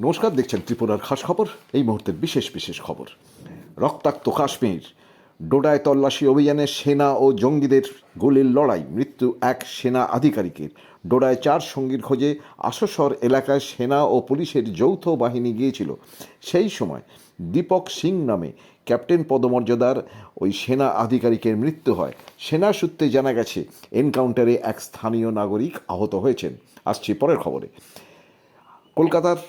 নমস্কার, দেখছেন ত্রিপুরার খাস খবর। এই মুহূর্তের বিশেষ বিশেষ খবর। রক্তাক্ত কাশ্মীর, ডোডায় তল্লাশি অভিযানে সেনা ও জঙ্গিদের গুলির লড়াই, মৃত্যু এক সেনা আধিকারিকের। ডোডায় 4 সঙ্গীর খোঁজে আশোসর এলাকায় সেনা ও পুলিশের যৌথ বাহিনী গিয়েছিল। সেই সময় দীপক সিং নামে ক্যাপ্টেন পদমর্যাদার ওই সেনা আধিকারিকের মৃত্যু হয়। সেনা সূত্রে জানা গেছে এনকাউন্টারে এক স্থানীয় নাগরিক আহত হয়েছেন। আসছি পরের খবরে। কলকাতার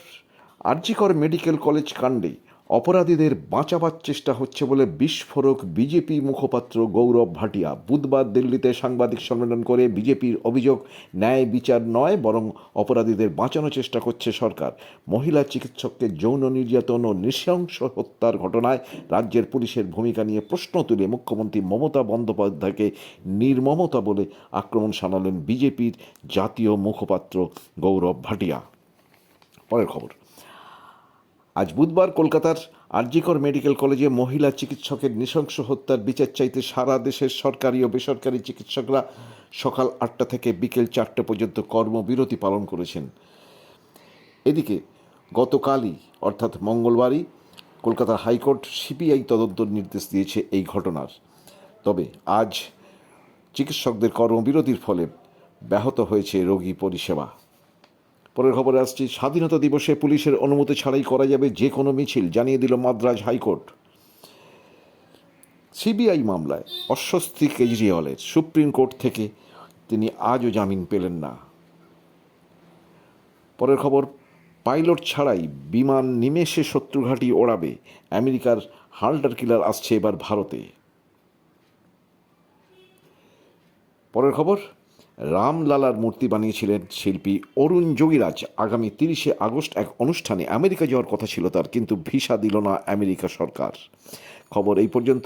আরজিকর মেডিকেল কলেজ কাণ্ডে অপরাধীদের বাঁচাবার চেষ্টা হচ্ছে বলে বিস্ফোরক বিজেপি মুখপাত্র গৌরব ভাটিয়া বুধবার দিল্লিতে সাংবাদিক সম্মেলন করে বিজেপির অভিযোগ, ন্যায় বিচার নয় বরং অপরাধীদের বাঁচানোর চেষ্টা করছে সরকার। মহিলা চিকিৎসককে যৌন নির্যাতন ও নৃশংস হত্যার ঘটনায় রাজ্যের পুলিশের ভূমিকা নিয়ে প্রশ্ন তুলে মুখ্যমন্ত্রী মমতা বন্দ্যোপাধ্যায়কে নির্মমতা বলে আক্রমণ শানালেন বিজেপির জাতীয় মুখপাত্র গৌরব ভাটিয়া। পরের খবর। আজ বুধবার কলকাতার আরজিকর মেডিকেল কলেজে মহিলা চিকিৎসকের নৃশংস হত্যার বিচার চাইতে সারা দেশের সরকারি ও বেসরকারি চিকিৎসকরা সকাল 8টা থেকে বিকেল 4টে পর্যন্ত কর্মবিরতি পালন করেছেন। এদিকে গতকালই অর্থাৎ মঙ্গলবারই কলকাতার হাইকোর্ট সিবিআই তদন্তর নির্দেশ দিয়েছে এই ঘটনার। তবে আজ চিকিৎসকদের কর্মবিরতির ফলে ব্যাহত হয়েছে রোগী পরিষেবা। পরের খবরে আসছি। স্বাধীনতা দিবসে পুলিশের অনুমতি ছাড়াই করা যাবে যে কোনো মিছিল, জানিয়ে দিল মাদ্রাজ হাইকোর্ট। সিবিআই মামলায় অস্বস্তি কেজরিওয়ালের, সুপ্রিম কোর্ট থেকে তিনি আজও জামিন পেলেন না। পরের খবর। পাইলট ছাড়াই বিমান নিমেষে শত্রুঘাঁটি ওড়াবে, আমেরিকার হাল্টার কিলার আসছে এবার ভারতে। পরের খবর। রামলালার মূর্তি বানিয়েছিলেন শিল্পী অরুণ যোগীরাজ। আগামী 30শে আগস্ট এক অনুষ্ঠানে আমেরিকা যাওয়ার কথা ছিল তার, কিন্তু ভিসা দিল না আমেরিকা সরকার। খবর এই পর্যন্ত।